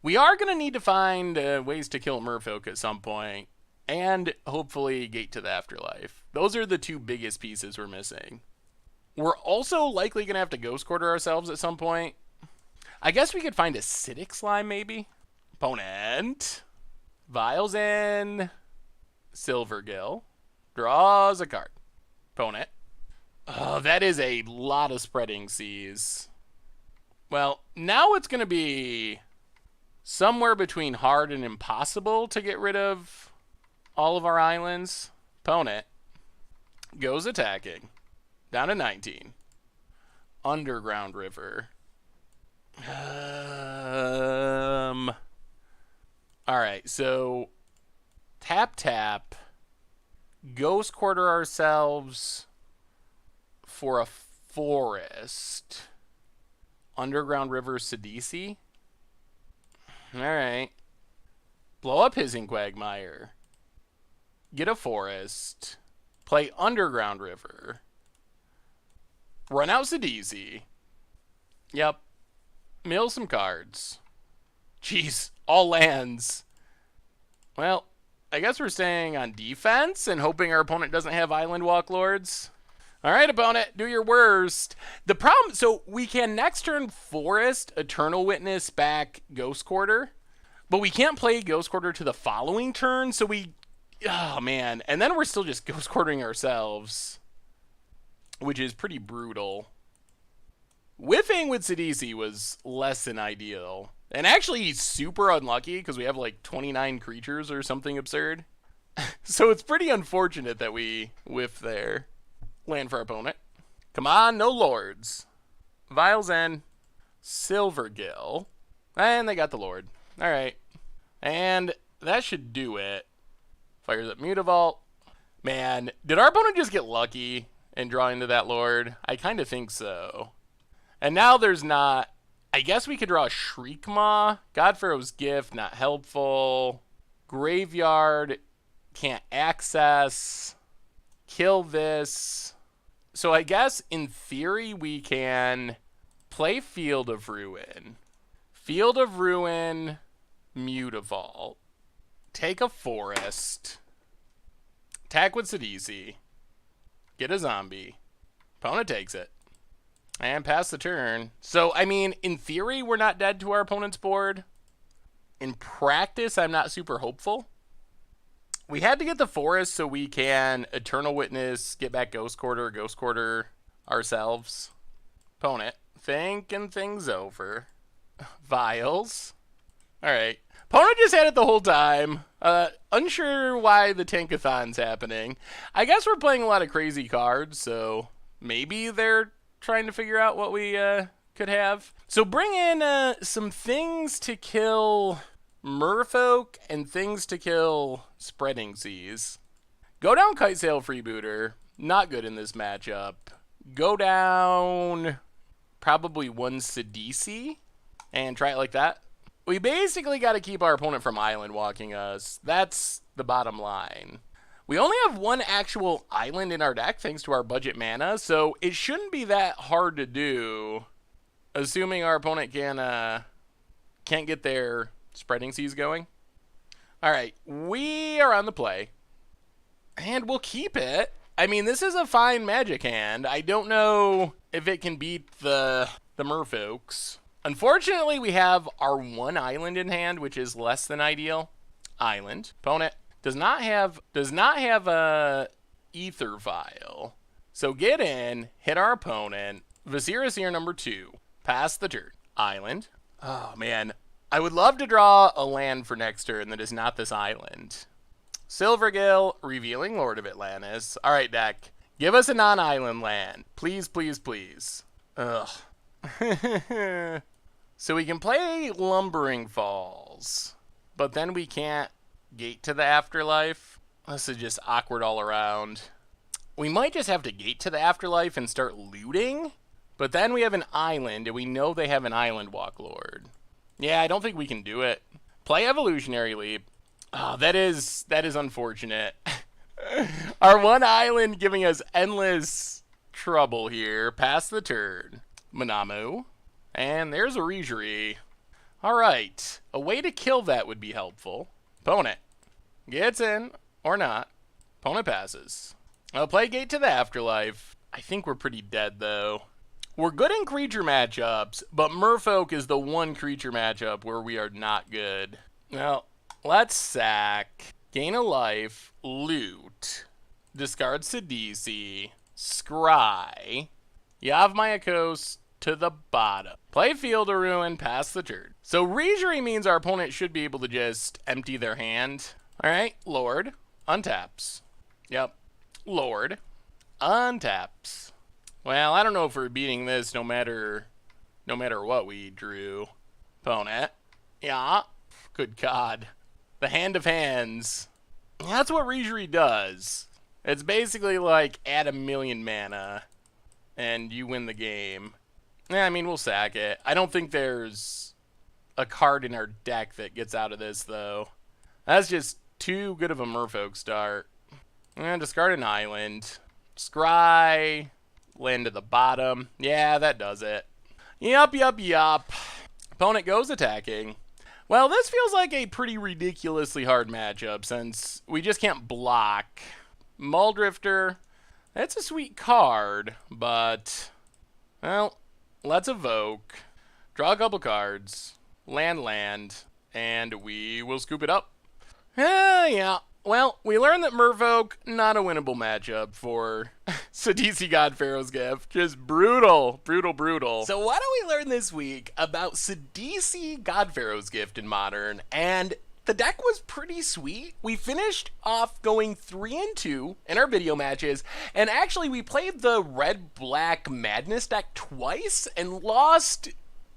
We are going to need to find ways to kill Merfolk at some point. And hopefully Gate to the Afterlife. Those are the two biggest pieces we're missing. We're also likely going to have to Ghost Quarter ourselves at some point. I guess we could find Acidic Slime, maybe. Opponent. Vials in. Silvergill. Draws a card. Opponent. Oh, that is a lot of Spreading Seas. Well, now it's going to be somewhere between hard and impossible to get rid of all of our islands. Opponent goes attacking. Down to 19. Underground River. Alright, so tap. Ghost Quarter ourselves for a forest. Underground River Sidisi. Alright. Blow up Hissing Quagmire. Get a forest. Play Underground River. Run out Sidisi. Yep. Mill some cards. Jeez, all lands. Well, I guess we're staying on defense and hoping our opponent doesn't have Island Walk Lords. All right, opponent, do your worst. The problem, so we can next turn Forest, Eternal Witness, back Ghost Quarter, but we can't play Ghost Quarter to the following turn, so oh man, and then we're still just Ghost Quartering ourselves, which is pretty brutal. Whiffing with Sidisi was less than ideal. And actually, he's super unlucky because we have like 29 creatures or something absurd. So it's pretty unfortunate that we whiff there. Land for our opponent. Come on, no lords. Vials in. Silvergill. And they got the lord. Alright. And that should do it. Fires up Mutavault. Man, did our opponent just get lucky and draw into that lord? I kind of think so. And now there's not... I guess we could draw a Shriekmaw. God-Pharaoh's Gift, not helpful. Graveyard, can't access. Kill this. So I guess, in theory, we can play Field of Ruin. Field of Ruin, Mutavault. Take a forest. Attack with Sidisi. Get a zombie. Opponent takes it. And pass the turn. So, I mean, in theory, we're not dead to our opponent's board. In practice, I'm not super hopeful. We had to get the forest so we can Eternal Witness, get back Ghost Quarter ourselves. Opponent, thinking things over. Vials. Alright. Opponent just had it the whole time. Unsure why the Tankathon's happening. I guess we're playing a lot of crazy cards, so maybe they're trying to figure out what we could have. So bring in some things to kill Merfolk and things to kill Spreading Seas. Go down Kitesail Freebooter. Not good in this matchup. Go down probably one Sidisi and try it like that. We basically got to keep our opponent from island walking us. That's the bottom line. We only have one actual island in our deck thanks to our budget mana, so it shouldn't be that hard to do, assuming our opponent can't get their Spreading Seas going. All right, we are on the play, and we'll keep it. I mean, this is a fine Magic hand. I don't know if it can beat the merfolks. Unfortunately, we have our one island in hand, which is less than ideal. Island. Opponent does not have a ether vial. So get in, hit our opponent. Vizier number 2. Pass the turn. Island. Oh, man. I would love to draw a land for next turn that is not this island. Silvergill, revealing Lord of Atlantis. All right, deck. Give us a non-island land. Please, please, please. Ugh. So we can play Lumbering Falls, but then we can't gate to the afterlife. This is just awkward all around. We might just have to gate to the afterlife and start looting, but then we have an island, and we know they have an Island Walk Lord. Yeah, I don't think we can do it. Play Evolutionary Leap. Oh, that is unfortunate. Our one island giving us endless trouble here. Pass the turn. Manamu. And there's a Regery. Alright. A way to kill that would be helpful. Opponent gets in, or not. Opponent passes. I'll play Gate to the Afterlife. I think we're pretty dead, though. We're good in creature matchups, but Merfolk is the one creature matchup where we are not good. Well, let's sack. Gain a life. Loot. Discard Sidisi. Scry. Yavmayakos to the bottom. Play Field of Ruin, pass the turn. So Regery means our opponent should be able to just empty their hand. Alright, Lord. Untaps. Yep. Lord. Untaps. Well, I don't know if we're beating this no matter what we drew. Opponent. Yeah. Good God. The Hand of Hands. That's what Regery does. It's basically like add 1,000,000 mana and you win the game. Yeah, I mean, we'll sack it. I don't think there's a card in our deck that gets out of this, though. That's just too good of a Merfolk start. And discard an island. Scry. Land to the bottom. Yeah, that does it. Yup. Opponent goes attacking. Well, this feels like a pretty ridiculously hard matchup since we just can't block. Muldrifter. That's a sweet card, but, well, let's evoke. Draw a couple cards. Land, and we will scoop it up. Yeah. Well, we learned that Merfolk, not a winnable matchup for Sidisi God-Pharaoh's Gift. Just brutal. So what do we learn this week about Sidisi God-Pharaoh's Gift in Modern? And the deck was pretty sweet. We finished off going 3-2 in our video matches, and actually we played the red-black Madness deck twice and lost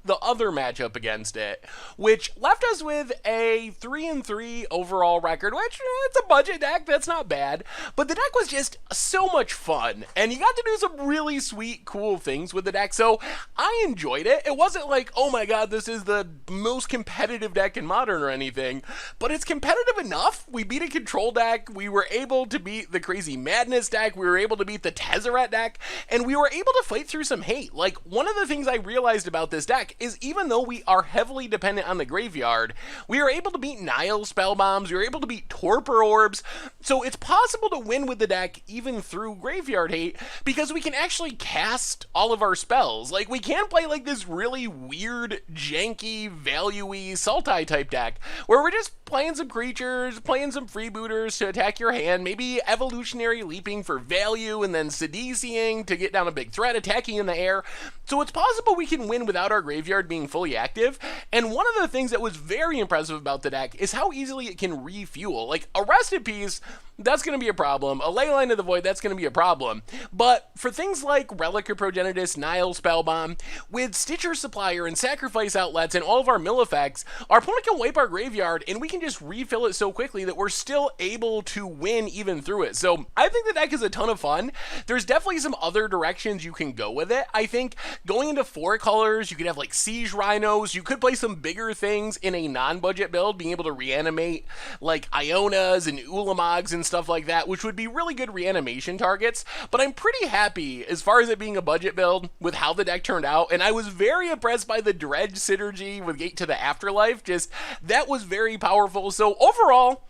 the other matchup against it, which left us with a 3-3 overall record, which it's a budget deck, that's not bad, but the deck was just so much fun, and you got to do some really sweet, cool things with the deck, so I enjoyed it. It wasn't like, oh my god, this is the most competitive deck in Modern or anything, but it's competitive enough. We beat a control deck, we were able to beat the crazy Madness deck, we were able to beat the Tezzeret deck, and we were able to fight through some hate. Like, one of the things I realized about this deck is even though we are heavily dependent on the graveyard, we are able to beat Nile spell bombs, we are able to beat Torpor Orbs, so it's possible to win with the deck even through graveyard hate because we can actually cast all of our spells. Like, we can play like this really weird, janky, value-y Sultai type deck where we're just playing some creatures, playing some freebooters to attack your hand, maybe evolutionary leaping for value, and then Sidisiing to get down a big threat, attacking in the air. So it's possible we can win without our graveyard being fully active, and one of the things that was very impressive about the deck is how easily it can refuel. Like, a Rest in Peace, that's going to be a problem. A Leyline of the Void, that's going to be a problem. But for things like Relic of Progenitus, Nile Spellbomb, with Stitcher Supplier and Sacrifice Outlets and all of our mill effects, our opponent can wipe our graveyard and we can just refill it so quickly that we're still able to win even through it. So I think the deck is a ton of fun. There's definitely some other directions you can go with it. I think going into 4 colors, you could have like Siege Rhinos, you could play some bigger things in a non-budget build, being able to reanimate like Ionas and Ulamogs and stuff like that, which would be really good reanimation targets, but I'm pretty happy as far as it being a budget build with how the deck turned out, and I was very impressed by the Dredge synergy with Gate to the Afterlife. Just, that was very powerful. So overall,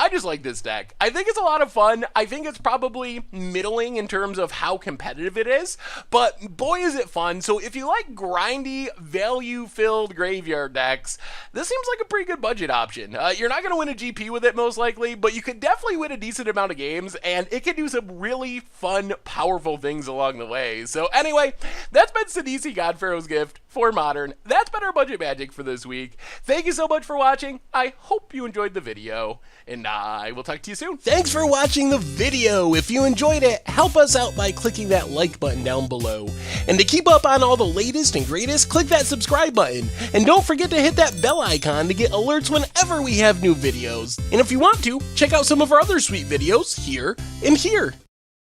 I just like this deck. I think it's a lot of fun. I think it's probably middling in terms of how competitive it is, but boy is it fun. So if you like grindy, value-filled graveyard decks, this seems like a pretty good budget option. You're not going to win a GP with it most likely, but you could definitely win a decent amount of games, and it can do some really fun, powerful things along the way. So anyway, that's been Sidisi God-Pharaoh's gift for Modern. That's been our Budget Magic for this week. Thank you so much for watching. I hope you enjoyed the video, and I will talk to you soon. Thanks for watching the video. If you enjoyed it, help us out by clicking that like button down below. And to keep up on all the latest and greatest, click that subscribe button. And don't forget to hit that bell icon to get alerts whenever we have new videos. And if you want to, check out some of our other sweet videos here and here.